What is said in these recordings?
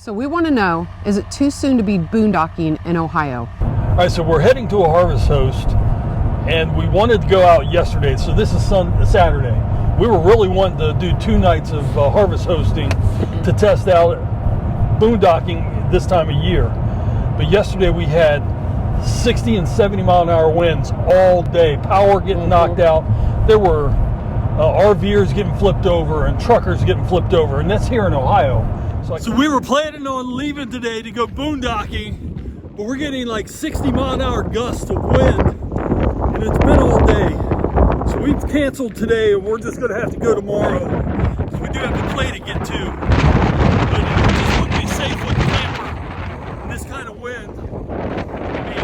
So we want to know, is it too soon to be boondocking in Ohio? All right, so we're heading to a harvest host, and we wanted to go out yesterday. So this is Saturday. We were really wanting to do 2 nights of harvest hosting to test out boondocking this time of year. But yesterday we had 60 and 70 mile an hour winds all day, power getting knocked out. There were RVers getting flipped over and truckers getting flipped over, and that's here in Ohio. So we were planning on leaving today to go boondocking, but we're getting like 60 mile an hour gusts of wind, and it's been all day. So we've canceled today, and we're just gonna have to go tomorrow, because we do have to play to get to. But it just wouldn't be safe with the camper in this kind of wind. I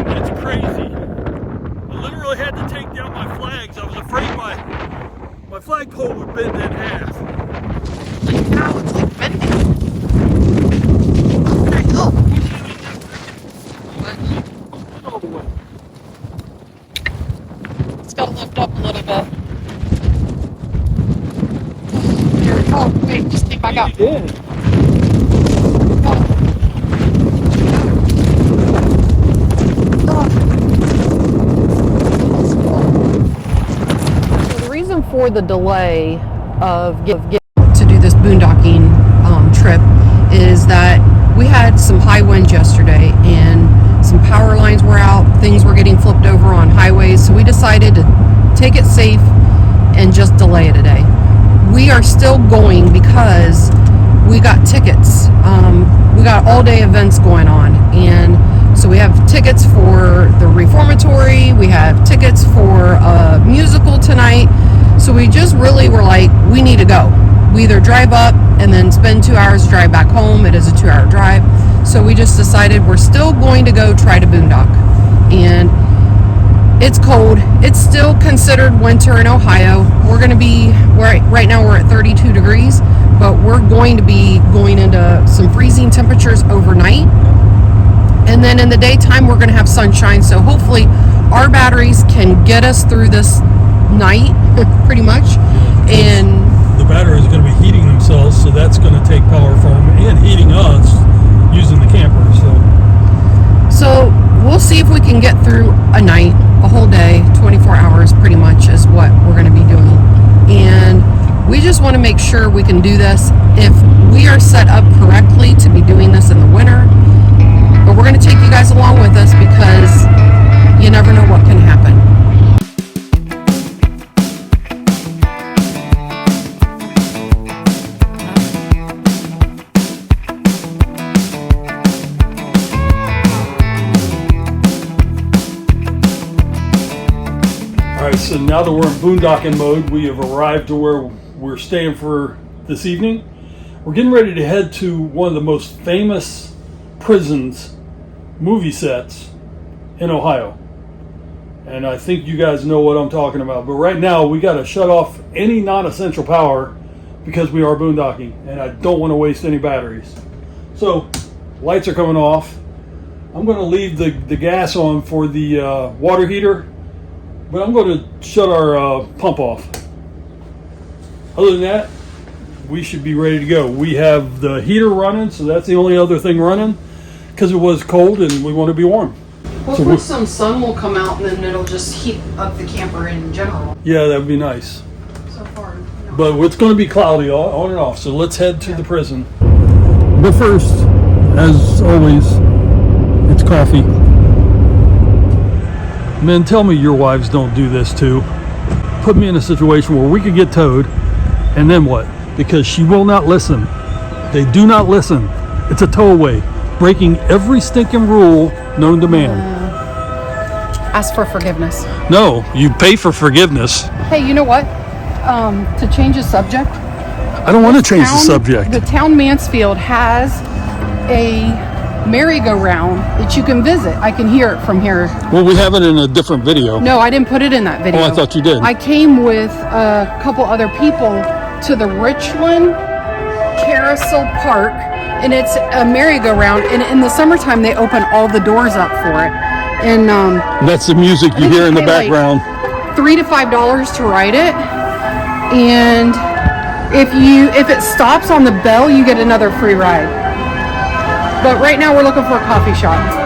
mean, it's crazy. I literally had to take down my flags. I was afraid my flagpole would bend in half. Wow, it's like bending. It's got to lift up a little bit. Here, oh, wait, just think back up. Yeah. So the reason for the delay of getting to do this boondocking trip is that we had some high winds yesterday and some power lines were out, things were getting flipped over on highways, so we decided to take it safe and just delay it a day. We are still going because we got tickets. We got all day events going on, and so we have tickets for the Reformatory, we have tickets for a musical tonight, so we just really were like, we need to go. We either drive up and then spend 2 hours, drive back home. It is a 2-hour drive. So we just decided we're still going to go try to boondock. And it's cold. It's still considered winter in Ohio. We're going to be, right now we're at 32 degrees, but we're going to be going into some freezing temperatures overnight. And then in the daytime, we're going to have sunshine. So hopefully our batteries can get us through this night, pretty much. And the battery is going to be heating themselves, so that's going to take power from them and heating us using the camper. So we'll see if we can get through a night, a whole day, 24 hours pretty much is what we're going to be doing. And we just want to make sure we can do this if we are set up correctly to be doing this in the winter. But we're going to take you guys along with us because you never know what can happen. All right, so now that we're in boondocking mode, we have arrived to where we're staying for this evening. We're getting ready to head to one of the most famous prisons movie sets in Ohio. And I think you guys know what I'm talking about. But right now, we got to shut off any non-essential power because we are boondocking, and I don't want to waste any batteries. So, lights are coming off. I'm going to leave the gas on for the water heater, but I'm going to shut our pump off. Other than that, we should be ready to go. We have the heater running, so that's the only other thing running because it was cold and we want to be warm. Hopefully some sun will come out and then it'll just heat up the camper in general. Yeah, that'd be nice. So far, no. But it's going to be cloudy on and off, so let's head to the prison. But first, as always, it's coffee. Men, tell me your wives don't do this too. Put me in a situation where we could get towed, and then what? Because she will not listen. They do not listen. It's a towaway, breaking every stinking rule known to man. Ask for forgiveness. No, you pay for forgiveness. Hey, you know what? To change the subject. I don't want to change the subject. The town Mansfield has a merry-go-round that you can visit. I can hear it from here. Well, we have it in a different video. No, I didn't put it in that video. Oh, I thought you did. I came with a couple other people to the Richland Carousel Park, and it's a merry-go-round, and in the summertime they open all the doors up for it. And that's the music you hear in the background. Like $3 to $5 to ride it, and if it stops on the bell, you get another free ride. But right now we're looking for a coffee shop.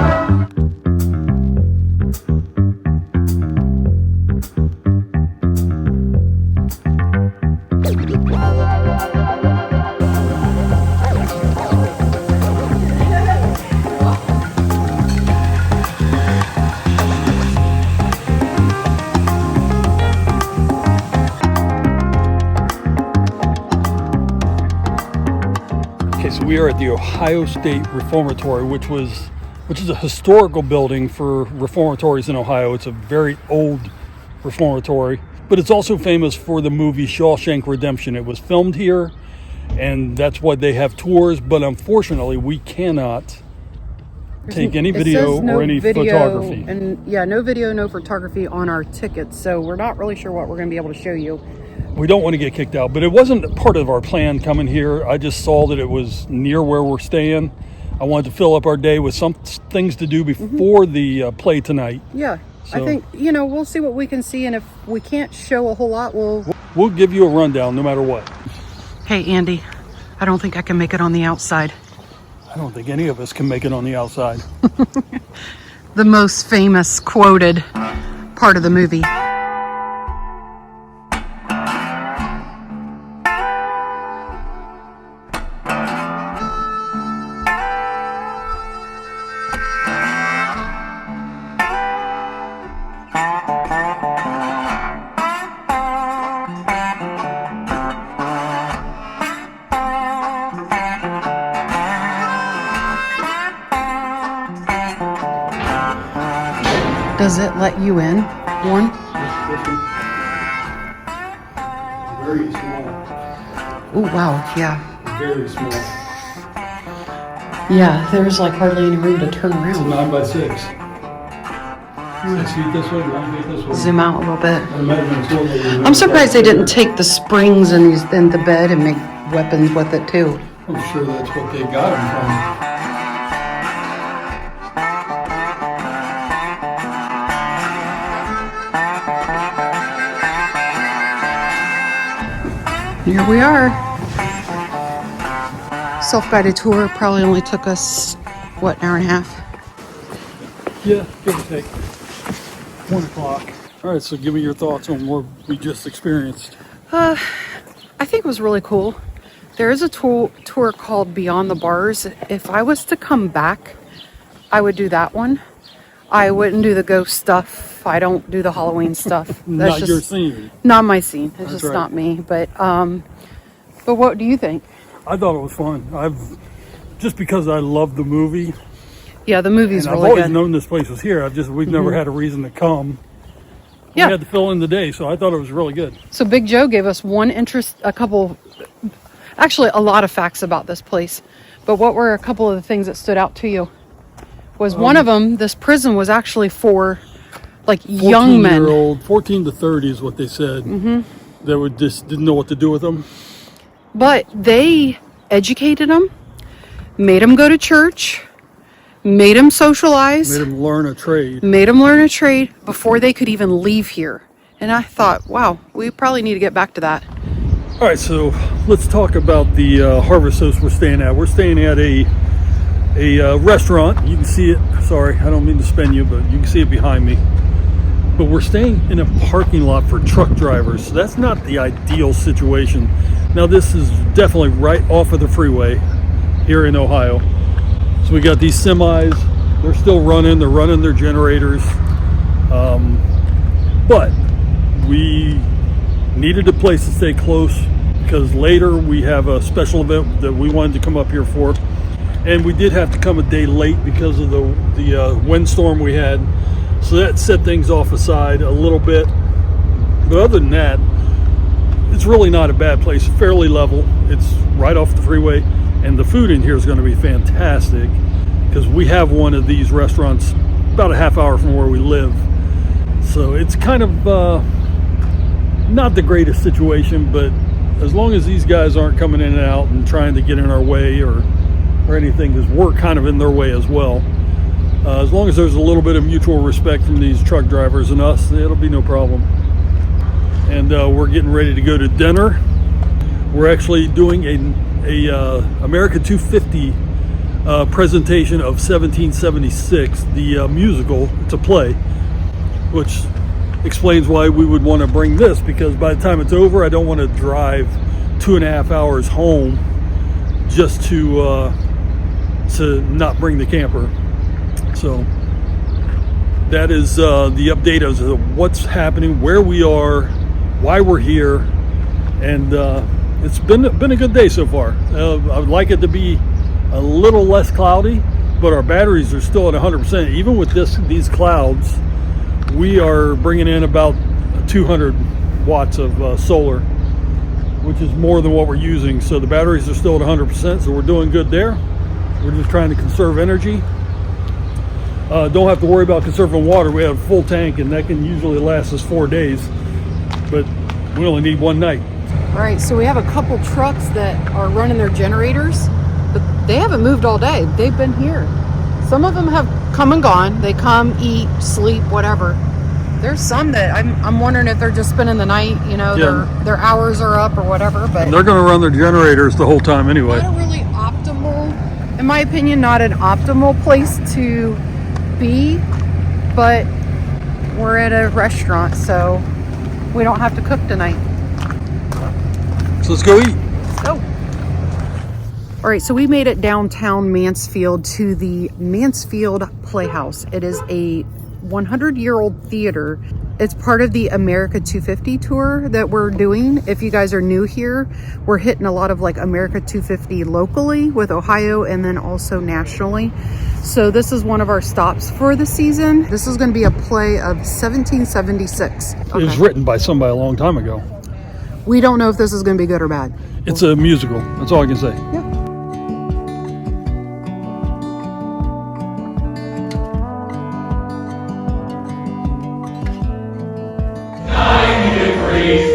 Okay, so we are at the Ohio State Reformatory, which is a historical building for reformatories in Ohio. It's a very old reformatory, but it's also famous for the movie Shawshank Redemption. It was filmed here, and that's why they have tours, but unfortunately we cannot take any video or any photography. And yeah, no video, no photography on our tickets, so we're not really sure what we're going to be able to show you. We don't want to get kicked out, but it wasn't part of our plan coming here. I just saw that it was near where we're staying. I wanted to fill up our day with some things to do before the play tonight. Yeah, so I think, we'll see what we can see, and if we can't show a whole lot, we'll give you a rundown no matter what. Hey, Andy, I don't think I can make it on the outside. I don't think any of us can make it on the outside. The most famous quoted part of the movie. Does it let you in? One? Very small. Oh, wow, yeah. Very small. Yeah, there's like hardly any room to turn around. It's a 9x6. 6 feet this way, 1 feet this way. Zoom out a little bit. I'm surprised they didn't take the springs in the bed and make weapons with it too. I'm sure that's what they got them from. Here we are. Self-guided tour probably only took us, what, an hour and a half? Yeah, give or take. 1 o'clock. All right, so give me your thoughts on what we just experienced. I think it was really cool. There is a tour called Beyond the Bars. If I was to come back, I would do that one. I wouldn't do the ghost stuff. I don't do the Halloween stuff. That's Not just your scene. Not my scene. It's That's just right. not me. But what do you think? I thought it was fun. Just because I love the movie. Yeah, the movie's and really I've always good. known this place was here. We've never had a reason to come. Yeah. We had to fill in the day, so I thought it was really good. So Big Joe gave us actually a lot of facts about this place. But what were a couple of the things that stood out to you? Was one of them, this prison was actually for like young men. 14 to 30 is what they said. They just didn't know what to do with them. But they educated them, made them go to church, made them socialize, Made them learn a trade. before they could even leave here. And I thought, wow, we probably need to get back to that. All right, so let's talk about the Harvest Host we're staying at. We're staying at a restaurant. You can see it. Sorry, I don't mean to spin you, but you can see it behind me. But we're staying in a parking lot for truck drivers, so that's not the ideal situation. Now, this is definitely right off of the freeway here in Ohio. So we got these semis. They're still running. They're running their generators. But we needed a place to stay close because later we have a special event that we wanted to come up here for. And we did have to come a day late because of the windstorm we had. So that set things off aside a little bit. But other than that, it's really not a bad place. Fairly level. It's right off the freeway. And the food in here is going to be fantastic because we have one of these restaurants about a half hour from where we live. So it's kind of not the greatest situation, but as long as these guys aren't coming in and out and trying to get in our way or anything, because we're kind of in their way as well. As long as there's a little bit of mutual respect from these truck drivers and us, it'll be no problem. And we're getting ready to go to dinner. We're actually doing a America 250 presentation of 1776, the musical. It's a play, which explains why we would want to bring this, because by the time it's over, I don't want to drive 2.5 hours home just to not bring the camper. So that is the update of what's happening, where we are, why we're here, and it's been a good day so far. I would like it to be a little less cloudy, but our batteries are still at 100%. Even with these clouds, we are bringing in about 200 watts of solar, which is more than what we're using. So the batteries are still at 100%, so we're doing good there. We're just trying to conserve energy. Don't have to worry about conserving water. We have a full tank, and that can usually last us 4 days, but we only need one night. All right, so we have a couple trucks that are running their generators, but they haven't moved all day. They've been here. Some of them have come and gone. They come, eat, sleep, whatever. There's some that I'm wondering if they're just spending the night, you know, their hours are up or whatever. But and they're going to run their generators the whole time anyway. Not a really optimal, in my opinion, not an optimal place to be, but we're at a restaurant, so we don't have to cook tonight. So let's go eat. Let's go. All right, so we made it downtown Mansfield to the Mansfield Playhouse. It is a 100-year-old theater. It's part of the America 250 tour that we're doing. If you guys are new here, we're hitting a lot of like America 250 locally with Ohio and then also nationally. So this is one of our stops for the season. This is going to be a play of 1776. It was written by somebody a long time ago. We don't know if this is going to be good or bad. It's a musical. That's all I can say. Yep.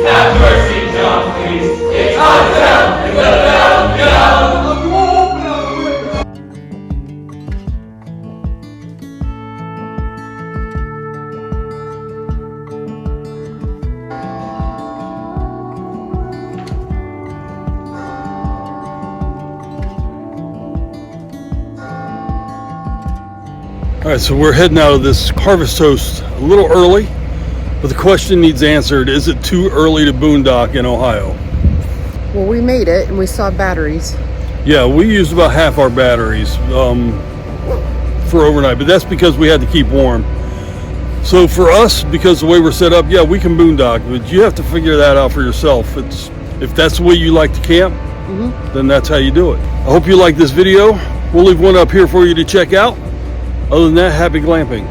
Have mercy, John, please. It's on down, it's down, down. All right, so we're heading out of this Harvest Toast a little early. But the question needs answered, is it too early to boondock in Ohio? Well, we made it and we saw batteries. Yeah, we used about half our batteries for overnight, but that's because we had to keep warm. So for us, because the way we're set up, yeah, we can boondock, but you have to figure that out for yourself. If that's the way you like to camp, then that's how you do it. I hope you like this video. We'll leave one up here for you to check out. Other than that, happy glamping.